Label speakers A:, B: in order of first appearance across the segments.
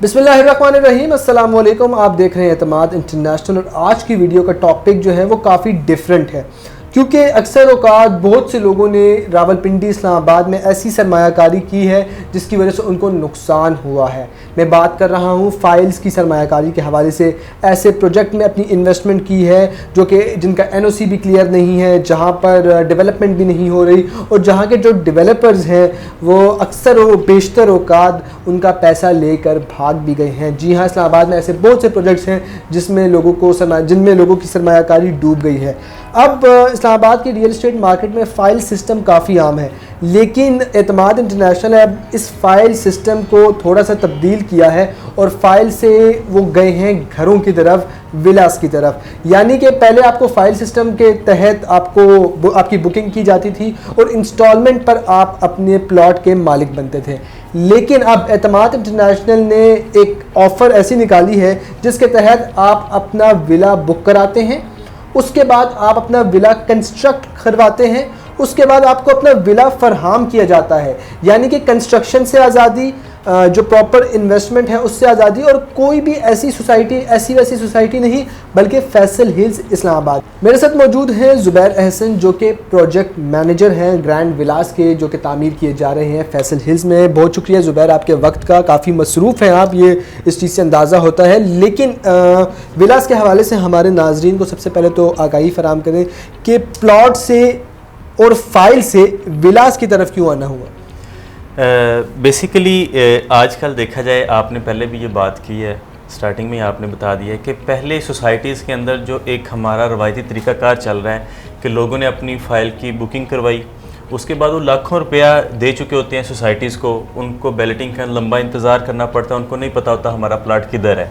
A: बिस्मिल्लाहिर्रहमानिर्रहीम, अस्सलाम वालेकुम। आप देख रहे हैं एतमाद इंटरनेशनल और आज की वीडियो का टॉपिक जो है वो काफ़ी डिफरेंट है, क्योंकि अक्सर औकात बहुत से लोगों ने रावलपिंडी इस्लामाबाद में ऐसी सरमायाकारी की है जिसकी वजह से उनको नुकसान हुआ है। मैं बात कर रहा हूँ फाइल्स की सरमायाकारी के हवाले से। ऐसे प्रोजेक्ट में अपनी इन्वेस्टमेंट की है जो कि जिनका एनओसी भी क्लियर नहीं है, जहाँ पर डेवलपमेंट भी नहीं हो रही और जहाँ के जो डेवलपर्स हैं वो अक्सर व बेशतर औकात उनका पैसा लेकर भाग भी गए हैं। जी हाँ, इस्लामाबाद में ऐसे बहुत से प्रोजेक्ट्स हैं जिनमें लोगों की सरमायाकारी डूब गई है। अब इस्लामाबाद की रियल एस्टेट मार्केट में फ़ाइल सिस्टम काफ़ी आम है, लेकिन एतमाद इंटरनेशनल ने अब इस फ़ाइल सिस्टम को थोड़ा सा तब्दील किया है और फ़ाइल से वो गए हैं घरों की तरफ, विलास की तरफ। यानी कि पहले आपको फ़ाइल सिस्टम के तहत आपकी बुकिंग की जाती थी और इंस्टॉलमेंट पर आप अपने प्लॉट के मालिक बनते थे, लेकिन अब एतमाद इंटरनेशनल ने एक ऑफ़र ऐसी निकाली है जिसके तहत आप अपना विला बुक कराते हैं, उसके बाद आप अपना विला कंस्ट्रक्ट करवाते हैं, उसके बाद आपको अपना विला फरहम किया जाता है। यानी कि कंस्ट्रक्शन से आज़ादी, जो प्रॉपर इन्वेस्टमेंट है उससे आज़ादी, और कोई भी ऐसी वैसी सोसाइटी नहीं बल्कि फैसल हिल्स इस्लामाबाद। मेरे साथ मौजूद हैं ज़ुबैर अहसन जो कि प्रोजेक्ट मैनेजर हैं ग्रैंड विलास के, जो कि तामीर किए जा रहे हैं फैसल हिल्स में। बहुत शुक्रिया ज़ुबैर आपके वक्त का, काफ़ी मसरूफ़ हैं आप, ये इस चीज़ से अंदाज़ा होता है। लेकिन विलास के हवाले से हमारे नाजरीन को सबसे पहले तो आगाही फराम करें कि प्लॉट से और फाइल से विलास की तरफ क्यों आना हुआ?
B: बेसिकली आजकल देखा जाए, आपने पहले भी ये बात की है, स्टार्टिंग में आपने बता दिया है कि पहले सोसाइटीज़ के अंदर जो एक हमारा रवायती तरीक़ाकार चल रहा है कि लोगों ने अपनी फ़ाइल की बुकिंग करवाई, उसके बाद वो लाखों रुपया दे चुके होते हैं सोसाइटीज़ को, उनको बैलेटिंग का लंबा इंतज़ार करना पड़ता है, उनको नहीं पता होता हमारा प्लाट किधर है।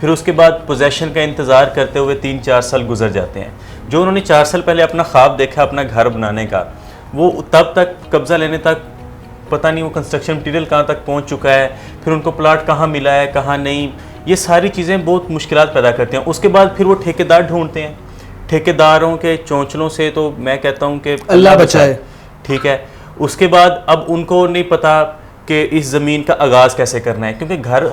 B: फिर उसके बाद पोजेसन का इंतज़ार करते हुए 3-4 साल गुजर जाते हैं। जो उन्होंने 4 साल पहले अपना ख्वाब देखा अपना घर बनाने का, वो तब तक कब्ज़ा लेने तक पता नहीं वो कंस्ट्रक्शन मटीरियल कहाँ तक पहुँच चुका है, फिर उनको प्लाट कहाँ मिला है कहाँ नहीं, ये सारी चीज़ें बहुत मुश्किलात पैदा करती हैं। उसके बाद फिर वो ठेकेदार ढूंढते हैं, ठेकेदारों के चौंचलों से तो मैं कहता हूँ कि
A: अल्लाह बचाए। ठीक
B: है। उसके बाद अब उनको नहीं पता कि इस ज़मीन का आगाज़ कैसे करना है, क्योंकि घर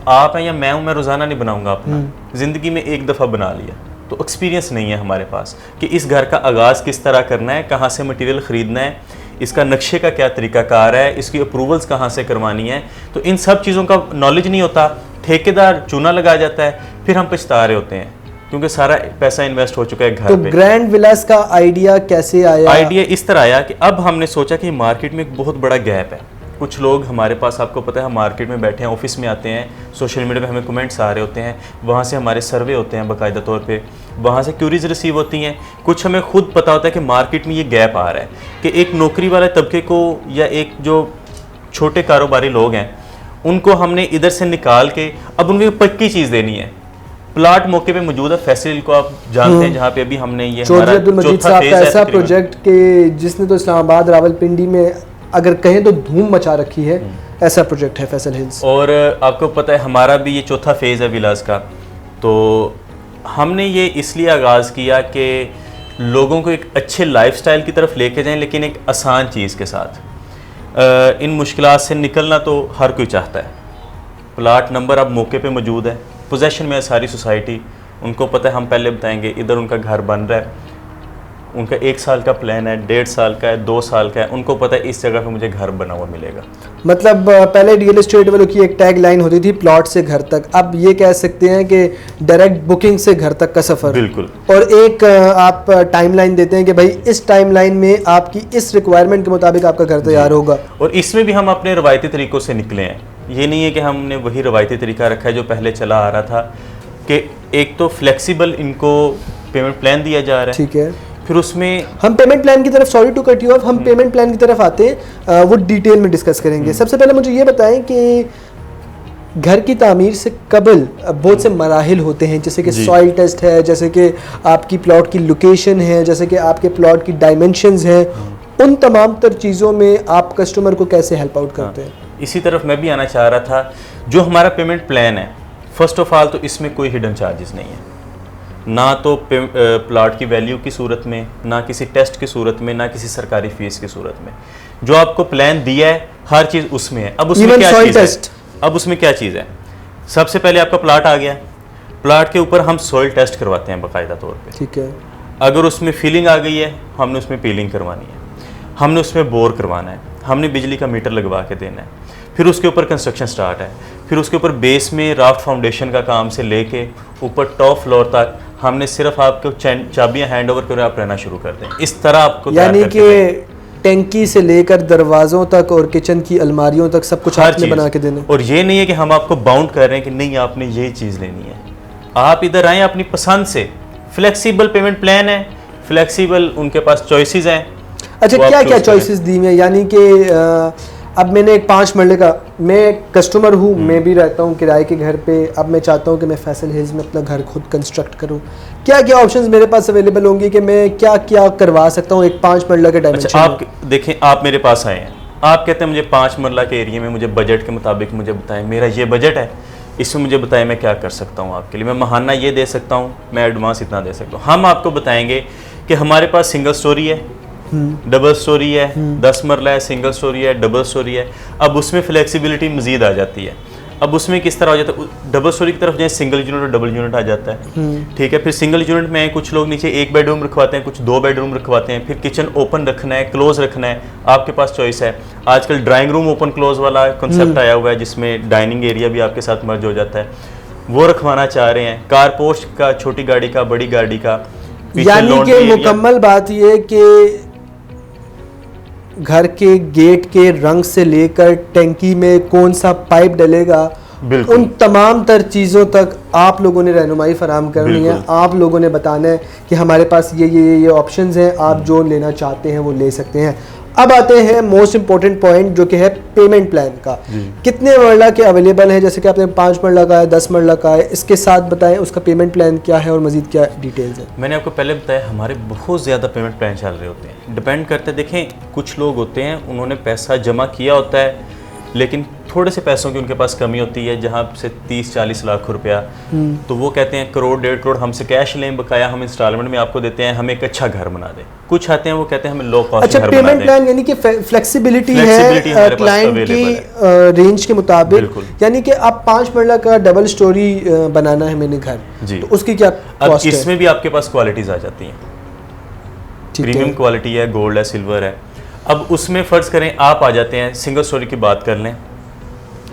B: आप हैं या मैं हूँ, मैं रोज़ाना नहीं बनाऊँगा अपना, ज़िंदगी में एक दफ़ा बना लिया, तो एक्सपीरियंस नहीं है हमारे पास कि इस घर का आगाज़ किस तरह करना है, कहाँ से मटेरियल ख़रीदना है, इसका नक्शे का क्या तरीक़ाकार है, इसकी अप्रूवल्स कहाँ से करवानी है। तो इन सब चीज़ों का नॉलेज नहीं होता, ठेकेदार चूना लगा जाता है, फिर हम पछता रहे होते हैं क्योंकि सारा पैसा इन्वेस्ट हो चुका है घर पे।
A: तो ग्रैंड विलास का आइडिया कैसे आया?
B: आइडिया इस तरह आया कि अब हमने सोचा कि मार्केट में एक बहुत बड़ा गैप है। कुछ लोग हमारे पास, आपको पता है, हम मार्केट में बैठे हैं, ऑफिस में आते हैं, सोशल मीडिया पे हमें कमेंट्स आ रहे होते हैं, वहाँ से हमारे सर्वे होते हैं बाकायदा तौर पे, वहाँ से क्यूरीज रिसीव होती हैं। कुछ हमें खुद पता होता है कि मार्केट में ये गैप आ रहा है कि एक नौकरी वाले तबके को या एक जो छोटे कारोबारी लोग हैं उनको हमने इधर से निकाल के अब उनको पक्की चीज़ देनी है। प्लाट मौके पे मौजूद है, फैसल को आप जानते हैं, जहाँ पे अभी हमने ये हमारा चौथा फेज है
A: ऐसा प्रोजेक्ट के जिसने तो इस्लामाबाद रावलपिंडी में अगर कहें तो धूम मचा रखी है, ऐसा प्रोजेक्ट है फैसल हिल्स।
B: और आपको पता है हमारा भी ये चौथा फेज़ है विलास का। तो हमने ये इसलिए आगाज़ किया कि लोगों को एक अच्छे लाइफस्टाइल की तरफ लेके जाएं, लेकिन एक आसान चीज़ के साथ। इन मुश्किलात से निकलना तो हर कोई चाहता है। प्लाट नंबर अब मौके पे मौजूद है, पोजेसन में है सारी सोसाइटी, उनको पता है, हम पहले बताएंगे इधर उनका घर बन रहा है, उनका 1 साल का प्लान है, 1.5 साल का है, 2 साल का है, उनको पता है इस जगह पे मुझे घर बना हुआ मिलेगा।
A: मतलब पहले रियल एस्टेट वालों की एक टैग लाइन होती थी प्लॉट से घर तक, अब ये कह सकते हैं कि डायरेक्ट बुकिंग से घर तक का सफ़र।
B: बिल्कुल।
A: और एक आप टाइमलाइन देते हैं कि भाई इस टाइमलाइन में आपकी इस रिक्वायरमेंट के मुताबिक आपका घर तैयार होगा।
B: और इसमें भी हम अपने रवायती तरीक़ों से निकले हैं। ये नहीं है कि हमने वही रवायती तरीका रखा है जो पहले चला आ रहा था, कि एक तो फ्लेक्सिबल इनको पेमेंट प्लान दिया जा रहा है।
A: ठीक है,
B: फिर उसमें हम
A: पेमेंट प्लान की तरफ, sorry to cut you off, हम पेमेंट प्लान की तरफ आते हैं, वो डिटेल में डिस्कस करेंगे। सबसे पहले मुझे ये बताएं कि घर की तामीर से कबल बहुत से मराहिल होते हैं, जैसे कि सॉइल टेस्ट है, जैसे कि आपकी प्लॉट की लोकेशन है, जैसे कि आपके प्लॉट की डायमेंशंस हैं, उन तमाम तर चीज़ों में आप कस्टमर को कैसे हेल्प आउट करते हैं?
B: इसी तरफ मैं भी आना चाह रहा था। जो हमारा पेमेंट प्लान है, फर्स्ट ऑफ ऑल तो इसमें कोई हिडन चार्जेस नहीं है, ना तो प्लाट की वैल्यू की सूरत में, ना किसी टेस्ट की सूरत में, ना किसी सरकारी फीस की सूरत में। जो आपको प्लान दिया है हर चीज़ उसमें है। अब उसमें क्या चीज़ है? अब उसमें क्या चीज़ है? सबसे पहले आपका प्लाट आ गया, प्लाट के ऊपर हम सॉइल टेस्ट करवाते हैं बाकायदा तौर पे।
A: ठीक है।
B: अगर उसमें फीलिंग आ गई है, हमने उसमें पीलिंग करवानी है, हमने उसमें बोर करवाना है, हमने बिजली का मीटर लगवा के देना है, फिर उसके ऊपर कंस्ट्रक्शन स्टार्ट है, फिर उसके ऊपर बेस में राफ्ट फाउंडेशन का काम से लेके ऊपर टॉप फ्लोर तक हमने सिर्फ आपको चाबियां हैंड ओवर कर आप रहना शुरू कर दें। इस तरह आपको
A: यानी कि टैंकी से लेकर दरवाजों तक और किचन की अलमारियों तक सब कुछ आपने बना के देना।
B: और ये नहीं है कि हम आपको बाउंड कर रहे हैं कि नहीं आपने ये चीज़ लेनी है, आप इधर आए अपनी पसंद से। फ्लेक्सिबल पेमेंट प्लान है, फ्लेक्सिबल उनके पास चॉइसेस हैं।
A: अच्छा, क्या क्या चॉइसेस दी हुई हैं? यानी कि अब मैंने एक 5 मरले का, मैं कस्टमर हूँ, मैं भी रहता हूँ किराए के घर पे, अब मैं चाहता हूँ कि मैं फैसल हिल्स में अपना घर खुद कंस्ट्रक्ट करूँ, क्या क्या ऑप्शंस मेरे पास अवेलेबल होंगे कि मैं क्या क्या करवा सकता हूँ एक 5 मरला के डायमेंशन?
B: अच्छा, आप देखें, आप मेरे पास आए हैं, आप कहते हैं मुझे 5 मरला के एरिया में मुझे बजट के मुताबिक मुझे बताएं, मेरा ये बजट है, इसमें मुझे बताएं मैं क्या कर सकता हूँ आपके लिए। मैं महाना ये दे सकता हूँ, मैं एडवांस इतना दे सकता हूँ। हम आपको बताएंगे कि हमारे पास सिंगल स्टोरी है, डबल स्टोरी है, 10 मरला है, सिंगल स्टोरी है, डबल स्टोरी है। अब उसमें फ्लेक्सिबिलिटी मजीद आ जाती है। अब उसमें किस तरह हो जाता है, डबल स्टोरी की तरफ जाए सिंगल यूनिट और डबल यूनिट आ जाता है। ठीक है, फिर सिंगल यूनिट में कुछ लोग नीचे 1 बेडरूम रखवाते हैं, कुछ 2 बेडरूम रखवाते हैं, फिर किचन ओपन रखना है, क्लोज रखना है, आपके पास चॉइस है। आजकल ड्राइंग रूम ओपन क्लोज वाला कॉन्सेप्ट आया हुआ है जिसमें डाइनिंग एरिया भी आपके साथ मर्ज हो जाता है, वो रखवाना चाह रहे हैं। कार पोर्च का, छोटी गाड़ी का, बड़ी गाड़ी का।
A: यानी कि मुकम्मल बात ये कि घर के गेट के रंग से लेकर टैंकी में कौन सा पाइप डलेगा, उन तमाम तर चीज़ों तक आप लोगों ने रहनुमाई फराम करनी है। आप लोगों ने बताना है कि हमारे पास ये ऑप्शंस हैं, आप जो लेना चाहते हैं वो ले सकते हैं। अब आते हैं मोस्ट इंपॉर्टेंट पॉइंट जो कि है पेमेंट प्लान का। कितने मरला के अवेलेबल है? जैसे कि आपने 5 मरला का है, 10 मरला का है, इसके साथ बताएं उसका पेमेंट प्लान क्या है और मजीद क्या डिटेल्स है।
B: मैंने आपको पहले बताया हमारे बहुत ज़्यादा पेमेंट प्लान चल रहे होते हैं, डिपेंड करते हैं। देखें, कुछ लोग होते हैं उन्होंने पैसा जमा किया होता है लेकिन थोड़े से पैसों की उनके पास कमी होती है, जहाँ से 30-40 लाख रुपया, तो वो कहते हैं करोड़ 1.5 करोड़ हमसे कैश लें बकाया, हम इंस्टॉलमेंट में आपको देते हैं, हमें एक अच्छा घर बना दें। कुछ आते हैं वो कहते हैं हमें लो कॉस्ट
A: अच्छा,
B: घर बना दें।
A: पेमेंट प्लान यानी कि फ्लेक्सिबिलिटी है क्लाइंट की रेंज के मुताबिक। यानी कि आप 5 मरला का डबल स्टोरी बनाना है मैंने घर, तो उसकी क्या कॉस्ट है?
B: इसमें भी आपके पास क्वालिटीज आ जाती हैं, प्रीमियम क्वालिटी है, गोल्ड है, सिल्वर है। अब उसमें फ़र्ज़ करें आप आ जाते हैं, सिंगल स्टोरी की बात कर लें,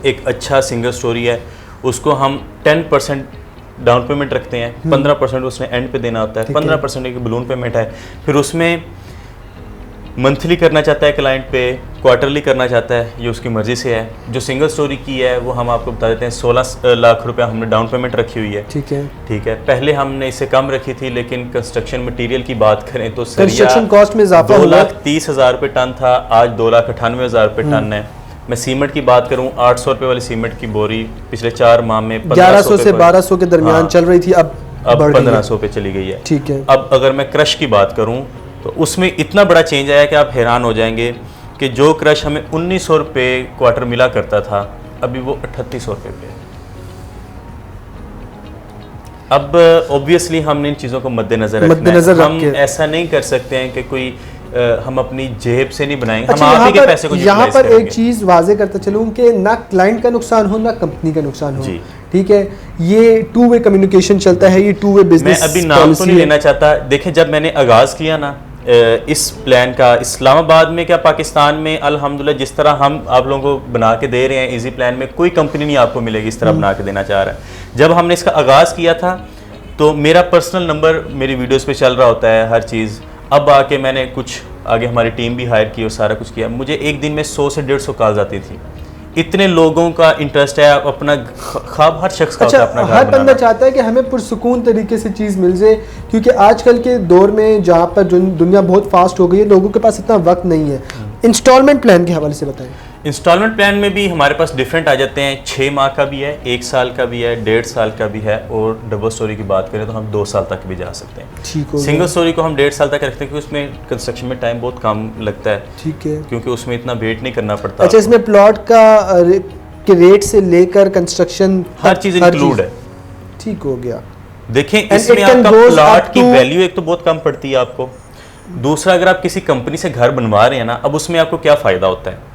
B: एक अच्छा सिंगल स्टोरी है, उसको हम 10% डाउन पेमेंट रखते हैं, 15% उसने एंड पे देना होता है, 15% एक बलून पेमेंट है। फिर उसमें मंथली करना चाहता है क्लाइंट पे, क्वार्टरली करना चाहता है, ये उसकी मर्ज़ी से है। जो सिंगल स्टोरी की है वो हम आपको बता देते हैं 16 लाख रुपया हमने डाउन पेमेंट रखी हुई है।
A: ठीक है,
B: ठीक है। पहले हमने इससे कम रखी थी, लेकिन कंस्ट्रक्शन मटीरियल की बात करें तो
A: कंस्ट्रक्शन कॉस्ट में इजाफा हुआ,
B: 2,30,000 रुपये टन था, आज 2,98,000 रुपये टन है। मैं सीमेंट की बात करूं, 800 रुपये वाली सीमेंट की बोरी पिछले 4 माह में
A: 1100 से 1200 के दरमियान चल रही थी, अब
B: 1500 पे चली गई है।
A: ठीक है।
B: अब अगर मैं क्रश की बात करूं तो उसमें इतना बड़ा चेंज आया कि आप हैरान हो जाएंगे कि जो क्रश हमें 1900 रुपये क्वार्टर मिला करता था, अभी वो 3800 रुपये पे है। अब ऑब्वियसली हमने इन चीज़ों को मद्देनजर रखना है। हम ऐसा नहीं कर सकते हैं कि कोई हम अपनी जेब से नहीं बनाएंगे।
A: अच्छा,
B: हम आप ही के पैसे को
A: यहाँ पर एक चीज़ वाजे करता चलूँ कि ना क्लाइंट का नुकसान हो ना कंपनी का नुकसान हो। ठीक है, ये 2 वे कम्युनिकेशन चलता है, ये 2 वे बिजनेस।
B: मैं अभी नाम तो नहीं लेना चाहता। देखें, जब मैंने आगाज़ किया ना इस प्लान का इस्लामाबाद में, क्या पाकिस्तान में, अल्हम्दुलिल्लाह जिस तरह हम आप लोगों को बना के दे रहे हैं इजी प्लान में, कोई कंपनी नहीं आपको मिलेगी इस तरह बना के देना चाह रहा है। जब हमने इसका आगाज़ किया था तो मेरा पर्सनल नंबर मेरी वीडियोस पे चल रहा होता है हर चीज़। अब आके मैंने कुछ आगे हमारी टीम भी हायर की और सारा कुछ किया, मुझे एक दिन में 100 से 150 कॉल्स आती थी। इतने लोगों का इंटरेस्ट है, अपना ख्वाब हर शख्स का होता है अपना घर
A: हर बंदा चाहता है कि हमें पुरसुकून तरीके से चीज़ मिल जाए, क्योंकि आजकल के दौर में जहाँ पर दुनिया बहुत फास्ट हो गई है, लोगों के पास इतना वक्त नहीं है। इंस्टॉलमेंट प्लान के हवाले से बताएं।
B: इंस्टॉलमेंट प्लान में भी हमारे पास डिफरेंट आ जाते हैं, 6 माह का भी है, 1 साल का भी है, 1.5 साल का भी है, और डबल स्टोरी की बात करें तो हम 2 साल तक भी जा सकते हैं।
A: ठीक है।
B: सिंगल स्टोरी को हम 1.5 साल तक रखते हैं क्योंकि उसमें कंस्ट्रक्शन में टाइम बहुत कम लगता है।
A: ठीक है,
B: क्योंकि उसमें इतना वेट नहीं करना पड़ता।
A: अच्छा, इसमें प्लॉट का के रेट से लेकर कंस्ट्रक्शन
B: हर चीज़ इंक्लूड है।
A: ठीक हो गया।
B: देखें, इसमें आपका प्लॉट की वैल्यू एक तो बहुत कम पड़ती है आपको, दूसरा अगर आप किसी कंपनी से घर बनवा रहे हैं ना, अब उसमें आपको क्या फ़ायदा होता है,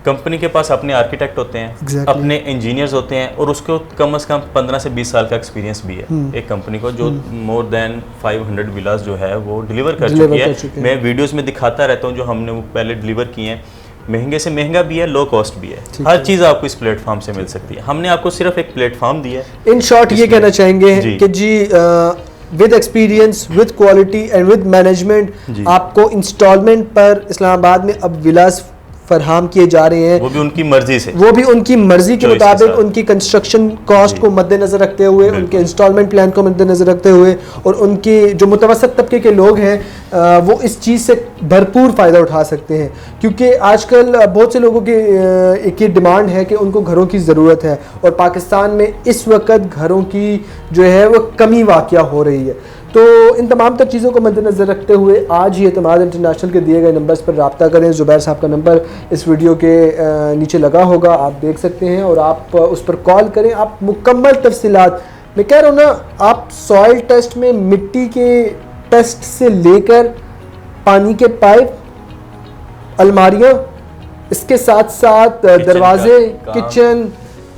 B: कंपनी के पास अपने आर्किटेक्ट होते हैं,
A: Exactly.
B: अपने इंजीनियर्स होते हैं, और उसको कम से कम 15 से 20 साल का एक्सपीरियंस भी है एक कंपनी को, जो मोर देन 500 विलास जो है वो डिलीवर कर चुकी है। मैं वीडियोस में दिखाता रहता हूँ जो हमने वो पहले डिलीवर किए हैं। महंगे से महंगा भी है, लो कॉस्ट भी है, हर चीज़ आपको इस प्लेटफॉर्म से मिल सकती है। हमने आपको सिर्फ एक प्लेटफॉर्म दिया है।
A: इन शॉर्ट ये कहना चाहेंगे कि जी with experience, with quality and with management आपको इंस्टॉलमेंट पर इस्लामाबाद में अब विलास फरहाम किए जा रहे हैं,
B: वो भी उनकी मर्जी से,
A: वो भी उनकी मर्जी के मुताबिक, उनकी कंस्ट्रक्शन कॉस्ट को मद्देनजर रखते हुए, उनके इंस्टॉलमेंट प्लान को मद्देनजर रखते हुए, और उनके जो मुतवसत तबके के लोग हैं वो इस चीज़ से भरपूर फ़ायदा उठा सकते हैं। क्योंकि आजकल बहुत से लोगों की एक ही डिमांड है कि उनको घरों की ज़रूरत है, और पाकिस्तान में इस वक्त घरों की जो है वो कमी वाक़या हो रही है। तो इन तमाम तर चीज़ों को मद्देनज़र रखते हुए आज ही एतमाद इंटरनेशनल के दिए गए नंबर्स पर रब्ता करें। ज़ुबैर साहब का नंबर इस वीडियो के नीचे लगा होगा, आप देख सकते हैं, और आप उस पर कॉल करें। आप मुकम्मल तफसीलात, मैं कह रहा हूँ ना, आप सॉइल टेस्ट में मिट्टी के टेस्ट से लेकर पानी के पाइप, अलमारियाँ, इसके साथ साथ दरवाजे, किचन,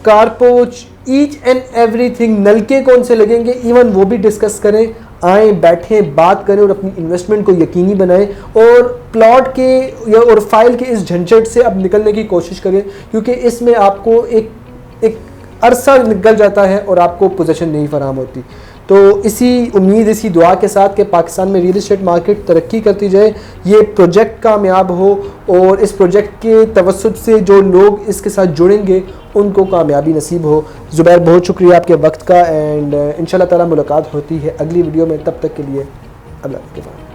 A: कारपोच, ईच एंड एवरीथिंग, नलके कौन से लगेंगे, इवन वो भी डिस्कस करें। आएँ, बैठें, बात करें और अपनी इन्वेस्टमेंट को यकीनी बनाएं, और प्लॉट के या और फाइल के इस झंझट से अब निकलने की कोशिश करें, क्योंकि इसमें आपको एक अरसा निकल जाता है और आपको पोजीशन नहीं फराहम होती। तो इसी उम्मीद, इसी दुआ के साथ कि पाकिस्तान में रियल एस्टेट मार्केट तरक्की करती जाए, ये प्रोजेक्ट कामयाब हो, और इस प्रोजेक्ट के तवस्सुत से जो लोग इसके साथ जुड़ेंगे उनको कामयाबी नसीब हो। ज़ुबैर, बहुत शुक्रिया आपके वक्त का, एंड इंशाल्लाह ताला मुलाकात होती है अगली वीडियो में। तब तक के लिए अल्लाह के बाद।